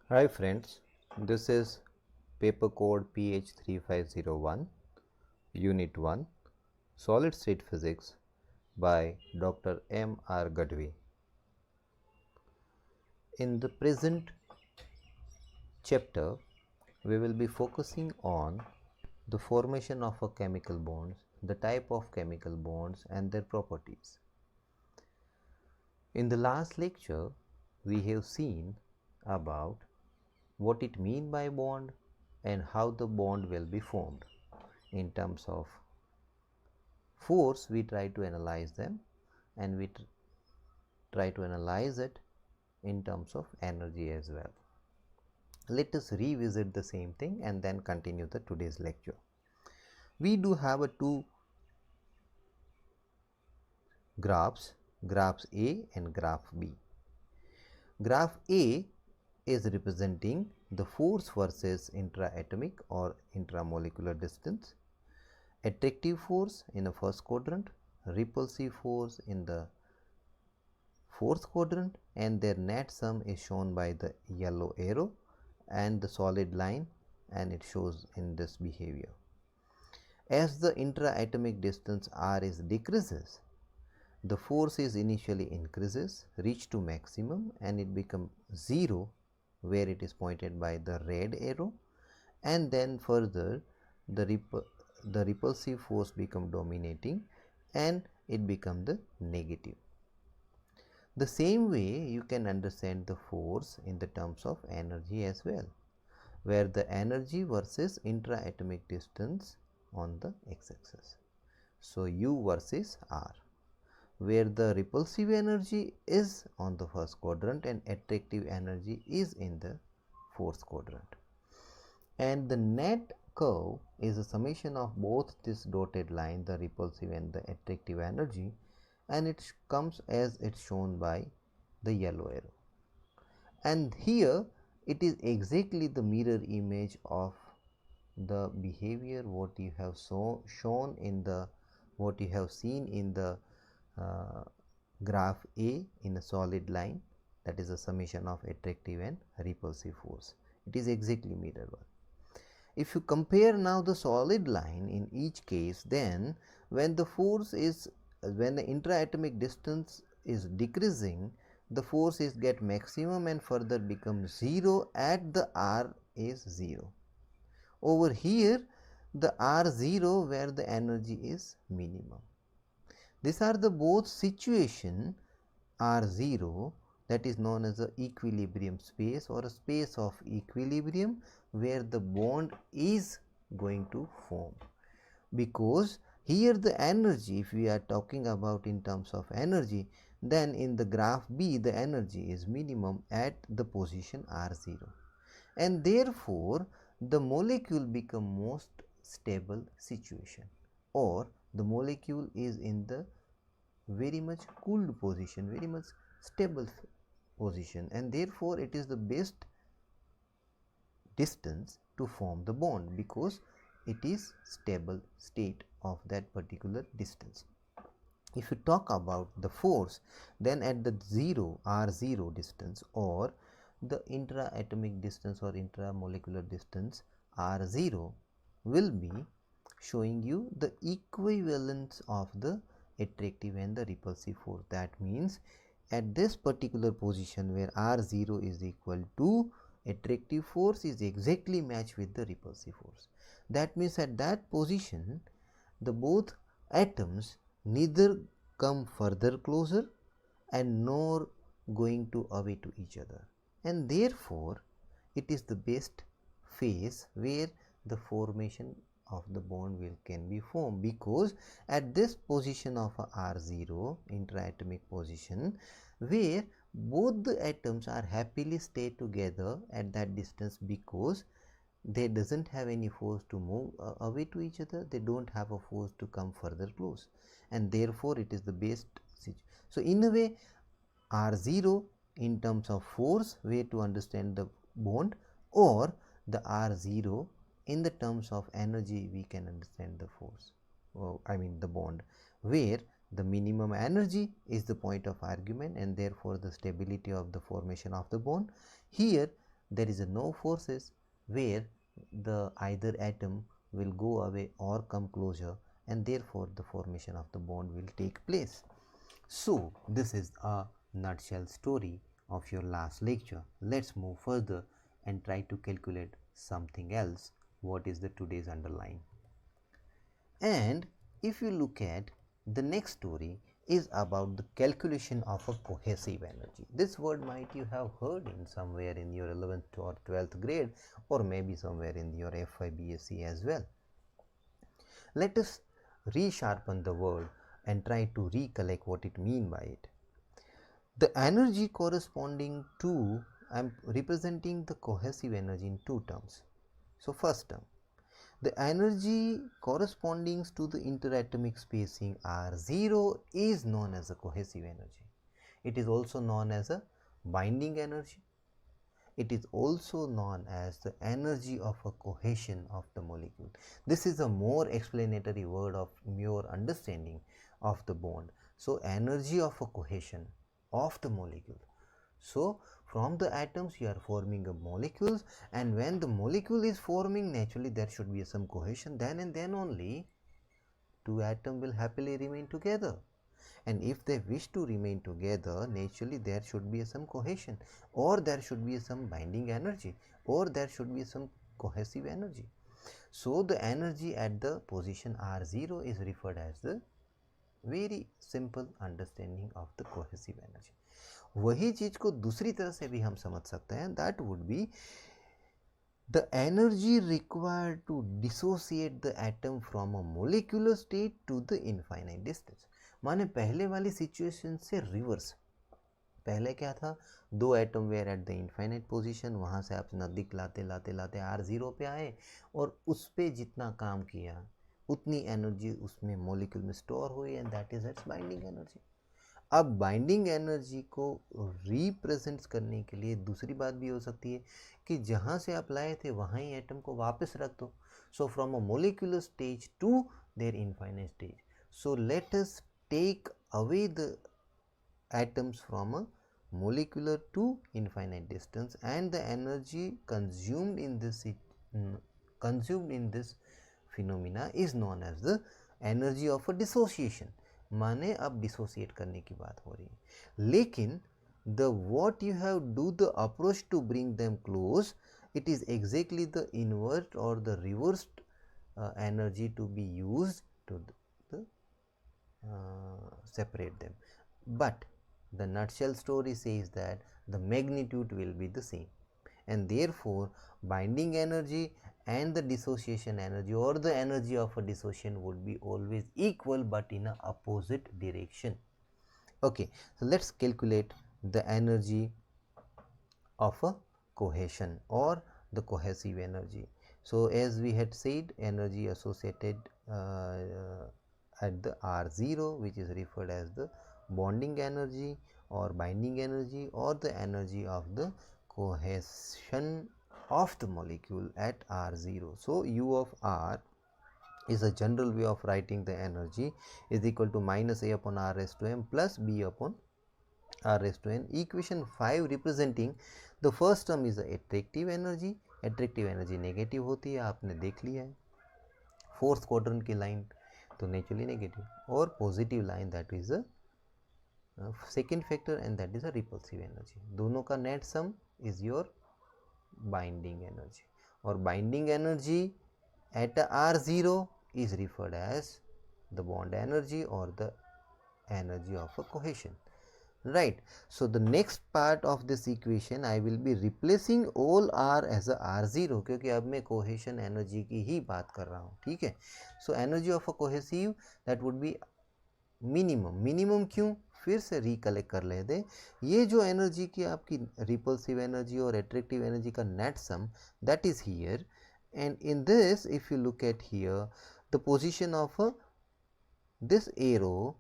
Hi friends, this is paper code PH3501, Unit 1, Solid State Physics by Dr. M.R. Gadhvi. In the present chapter, we will be focusing on the formation of a chemical bonds, the type of chemical bonds and their properties. In the last lecture, we have seen about what it means by bond and how the bond will be formed. In terms of force, we try to analyze them, and we try to analyze it in terms of energy as well. Let us revisit the same thing and then continue the today's lecture. We do have two graphs, graphs A and graph B. Graph A is representing the force versus intraatomic or intramolecular distance, attractive force in the first quadrant, repulsive force in the fourth quadrant, and their net sum is shown by the yellow arrow and the solid line, and it shows in this behavior. As the intraatomic distance r is decreases, the force is initially increases, reach to maximum, and it becomes 0 where it is pointed by the red arrow, and then further the repulsive force become dominating and it become the negative. The same way you can understand the force in the terms of energy as well, where the energy versus intraatomic distance on the x-axis. So U versus R, where the repulsive energy is on the first quadrant and attractive energy is in the fourth quadrant. And the net curve is a summation of both this dotted line, the repulsive and the attractive energy, and it comes as it's shown by the yellow arrow. And here it is exactly the mirror image of the behavior what you have shown in the what you have seen in the uh, graph A in a solid line, that is a summation of attractive and repulsive force. It is exactly mirror one. If you compare now the solid line in each case, then when the force is when the intraatomic distance is decreasing, the force is get maximum and further becomes 0 at the r is 0. Over here the r0 where the energy is minimum. These are the both situation r0, that is known as a equilibrium space or a space of equilibrium where the bond is going to form, because here the energy, if we are talking about in terms of energy, then in the graph B the energy is minimum at the position r0, and therefore the molecule become most stable situation, or the molecule is in the very much cooled position, very much stable position, and therefore it is the best distance to form the bond because it is stable state of that particular distance. If you talk about the force, then at the 0 r0 distance or the intraatomic distance or intramolecular distance r0 will be showing you the equivalence of the attractive and the repulsive force. That means at this particular position where r0 is equal to attractive force is exactly matched with the repulsive force. That means at that position the both atoms neither come further closer and nor going to away to each other, and therefore it is the best phase where the formation of the bond will can be formed, because at this position of r0 intraatomic position where both the atoms are happily stay together at that distance, because they doesn't have any force to move away to each other, they don't have a force to come further close, and therefore it is the best situation. So in a way r0 in terms of force way to understand the bond, or the r0 in the terms of energy we can understand the force, I mean the bond, where the minimum energy is the point of argument and therefore the stability of the formation of the bond. Here there is no forces where the either atom will go away or come closer, and therefore the formation of the bond will take place. So this is a nutshell story of your last lecture. Let's move further and try to calculate something else. What is the today's underline? And if you look at the next story is about the calculation of a cohesive energy. This word might you have heard in somewhere in your 11th or 12th grade, or maybe somewhere in your FY BSc as well. Let us resharpen the word and try to recollect what it means by it. The energy corresponding to, I am representing the cohesive energy in two terms. So first term, the energy corresponding to the interatomic spacing R0 is known as a cohesive energy. It is also known as a binding energy. It is also known as the energy of a cohesion of the molecule. This is a more explanatory word of your understanding of the bond. So energy of a cohesion of the molecule. So from the atoms you are forming a molecules, and when the molecule is forming, naturally there should be some cohesion. Then and then only two atoms will happily remain together. And if they wish to remain together, naturally there should be some cohesion, or there should be some binding energy, or there should be some cohesive energy. So the energy at the position R0 is referred as the very simple understanding of the cohesive energy. वही चीज को दूसरी तरह से भी हम समझ सकते हैं, that would B the energy required to dissociate the atom from a molecular state to the infinite distance. माने पहले वाली सिचुएशन से रिवर्स. पहले क्या था, दो atom were at the infinite position, वहाँ से आप नज़दीक लाते लाते लाते R0 पे आए, और उस पे जितना काम किया उतनी एनर्जी उसमें मॉलिक्यूल में स्टोर हुई, and that is it's binding energy. अब बाइंडिंग एनर्जी को रिप्रेजेंट करने के लिए दूसरी बात भी हो सकती है कि जहाँ से आप लाए थे वहाँ ही एटम को वापस रख दो. So from a molecular stage to their infinite stage. So let us take away the atoms from a molecular to infinite distance, and the energy consumed in this phenomena is known as the energy of a dissociation. माने अब dissociate करने की बात हो रही है, लेकिन the what you have do the approach to bring them close, it is exactly the inverse or the reversed energy to be used to separate them. But the nutshell story says that the magnitude will be the same, and therefore binding energy and the dissociation energy, or the energy of a dissociation, would be always equal but in a opposite direction. Okay, so let's calculate the energy of a cohesion or the cohesive energy. So as we had said, energy associated at the R0, which is referred as the bonding energy or binding energy, or the energy of the cohesion of the molecule at R0. So U of R is a general way of writing the energy is equal to minus A upon R raised to M plus B upon R raised to N. Equation 5 representing the first term is the attractive energy. attractive energy negative होती है, आपने देख लिया है. Fourth quadrant की line तो naturally negative, और positive line that is a second factor, and that is a repulsive energy. दोनों का net sum is your binding energy, और binding energy at R0 is referred as the bond energy or the energy of a cohesion, right? So the next part of this equation I will be replacing all R as a R0, क्योंकि अब मैं cohesion energy की ही बात कर रहा हूँ, ठीक है. So energy of a cohesive that would be minimum क्यों, फिर से रिकलेक्ट कर लेते. ये जो एनर्जी की आपकी रिपल्सिव एनर्जी और एट्रैक्टिव एनर्जी का net sum, that is here, and in this if you look at here the position of this arrow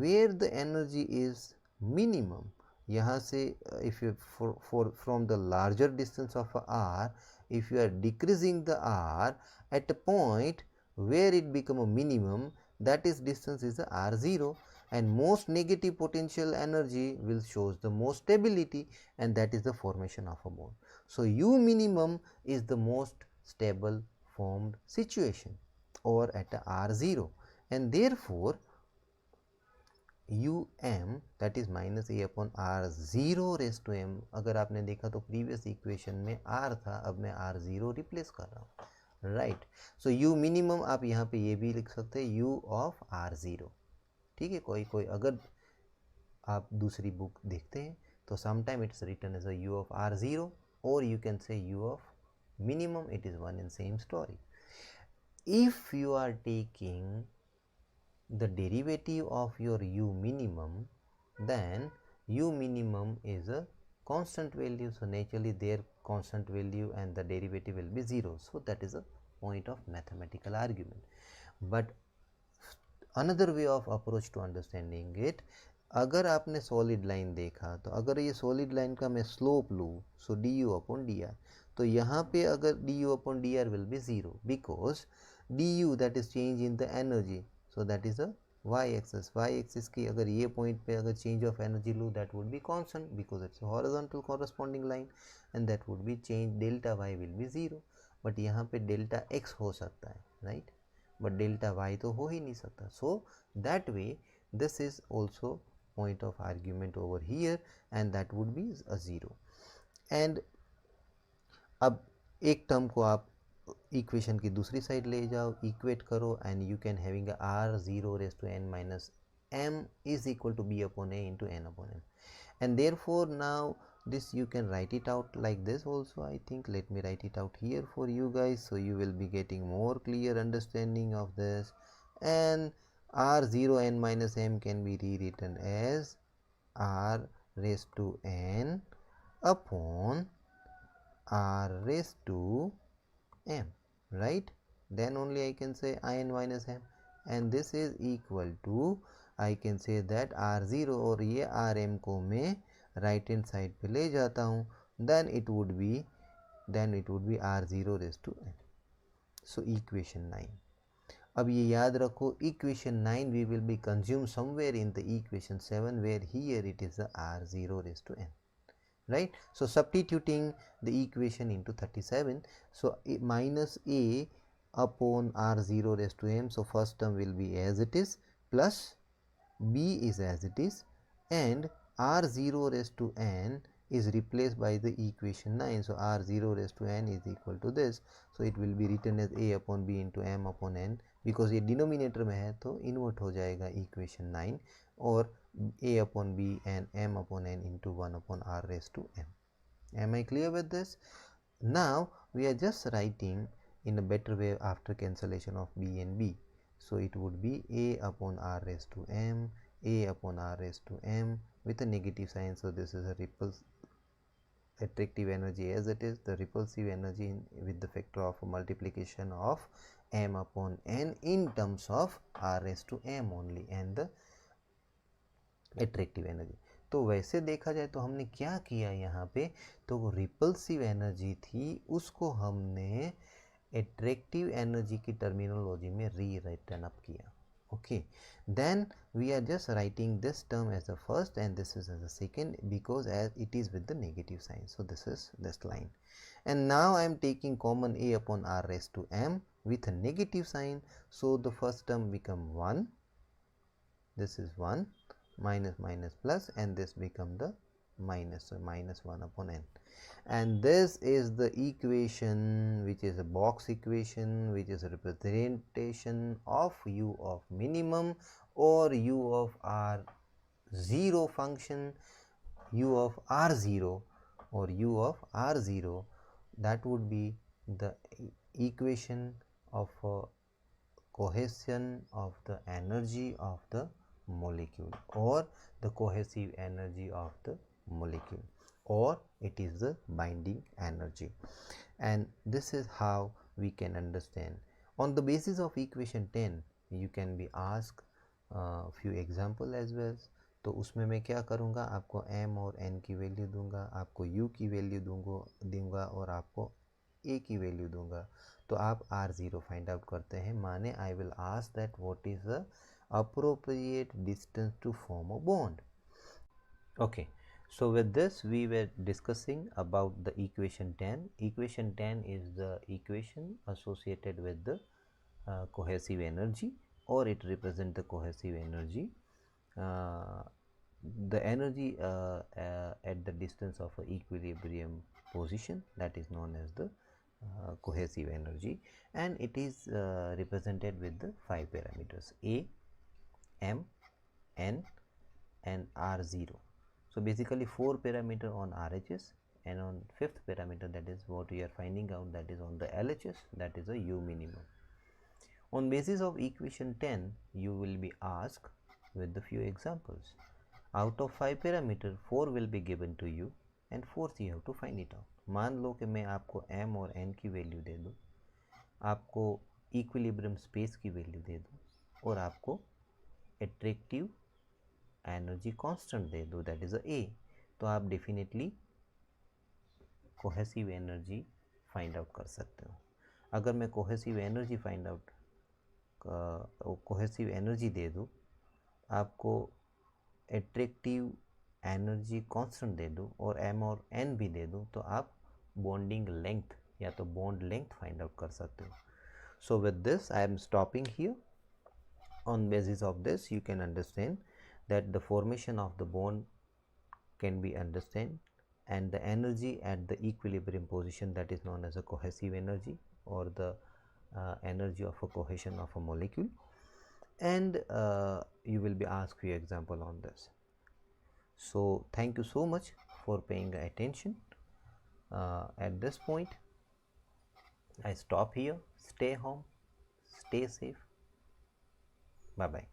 where the energy is minimum, यहाँ से if you from the larger distance of R, if you are decreasing the R at a point where it become a minimum, that is distance is the R0, and most negative potential energy will shows the most stability, and that is the formation of a bond. So U minimum is the most stable formed situation or at a R0, and therefore um that is minus a upon r 0 raise to m. अगर आपने देखा तो previous equation में r था, अब मैं r0 replace कर रहा हूँ, राइट. सो u मिनिमम आप यहाँ पे ये भी लिख सकते हैं u ऑफ r0. ठीक है, कोई कोई अगर आप दूसरी बुक देखते हैं तो sometime it's written as a u of r0 or you can say u of minimum. It is one and same story. If you are taking the derivative of your u minimum, then u minimum is a constant value, so naturally their constant value and the derivative will be 0. So that is a point of mathematical argument. But another way of approach to understanding it, अगर आपने solid line देखा तो अगर ये solid line का मैं slope लूँ, so d u upon d r, तो यहाँ पे अगर d u upon d r will be 0 because d u that is change in the energy, so that is a y axis की अगर ये पॉइंट पे अगर चेंज ऑफ एनर्जी लूँ that would be constant because it's horizontal corresponding line and that would be change, delta y will be 0. But यहाँ पे delta x हो सकता है, राइट, बट डेल्टा वाई तो हो ही नहीं सकता. So that way this is also point of argument over here and that would be a 0. and अब एक टर्म को आप इक्वेशन की दूसरी साइड ले जाओ, इक्वेट करो and you can having R 0 raise to n minus m is equal to b upon a into n upon m, and therefore now this you can write it out like this also. I think let me write it out here for you guys so you will be getting more clear understanding of this. And r0 n minus m can be rewritten as r raised to n upon r raised to m, right? Then only I can say in minus m, and this is equal to I can say that r0 और ये rm को मैं right hand side पे ले जाता हूँ, then it would be r0 raised to n. so equation 9. अब ये याद रखो equation 9 we will be consumed somewhere in the equation 7 where here it is the r0 raised to n, right? So substituting the equation into 37, so minus a upon r0 raised to m, so first term will be as it is plus b is as it is, and r0 raised to n is replaced by the equation 9, so r0 raised to n is equal to this, so it will be written as a upon b into m upon n, because ये denominator में है तो invert हो जाएगा equation 9 और a upon b and m upon n into 1 upon r raised to m. Am I clear with this? Now we are just writing in a better way after cancellation of b and b, so it would be a upon r raised to m, a upon r raised to m with a negative sign, so this is a attractive energy as it is, the repulsive energy with the factor of multiplication of m upon n in terms of r raised to m only and the attractive energy. तो वैसे देखा जाए तो हमने क्या किया यहाँ पे, तो वो रिपल्सिव एनर्जी थी उसको हमने एट्रैक्टिव एनर्जी की टर्मिनोलॉजी में रीराइटन अप किया. Okay, then we are just writing this term as the first and this is as the second because as it is with the negative sign, so this is this line. And now I am taking common a upon r raised to m with a negative sign, so the first term become 1, this is 1, minus minus plus, and this become the minus, so minus 1 upon n. And this is the equation which is a box equation which is a representation of u of minimum or u of r0 function, u of r0 or u of r0, that would be the equation of cohesion of the energy of the molecule or the cohesive energy of the molecule, or it is the binding energy. And this is how we can understand. On the basis of equation 10 you can be asked few example as well. तो उसमें मैं क्या करूँगा, आपको m और n की value दूंगा, आपको u की वैल्यू दूंगा और आपको a की वैल्यू दूंगा. तो आप r0 फाइंड आउट करते हैं, माने I will ask that what is the appropriate distance to form a bond. Okay, So with this we were discussing about the equation 10. Equation 10 is the equation associated with the cohesive energy, or it represents the cohesive energy. Uh, the energy at the distance of an equilibrium position, that is known as the cohesive energy, and it is represented with the 5 parameters: A, M, N and R0. So basically 4 parameter on RHS, and on 5th parameter, that is what we are finding out, that is on the LHS, that is a U minimum. On basis of equation 10 you will be asked with the few examples. Out of 5 parameter 4 will be given to you and fourth you have to find it out. मान लो कि मैं आपको m और n की value दे दूँ, आपको equilibrium space की value दे दूँ, और आपको एट्रैक्टिव एनर्जी कांस्टेंट दे दूँ, दैट इज़ a, तो आप definitely cohesive energy find out कर सकते हो. अगर मैं cohesive energy find out cohesive energy दे दूँ, आपको एट्रैक्टिव एनर्जी कांस्टेंट दे दूँ और m और n भी दे दूँ, तो आप बॉन्डिंग लेंथ या तो बॉन्ड लेंथ फाइंड आउट कर सकते हो. So with this I am stopping here. On basis of this you can understand that the formation of the bond can be understood, and the energy at the equilibrium position, that is known as a cohesive energy, or the energy of a cohesion of a molecule, and you will be asked few example on this. So thank you so much for paying attention. At this point I stop here. Stay home, stay safe. Bye bye.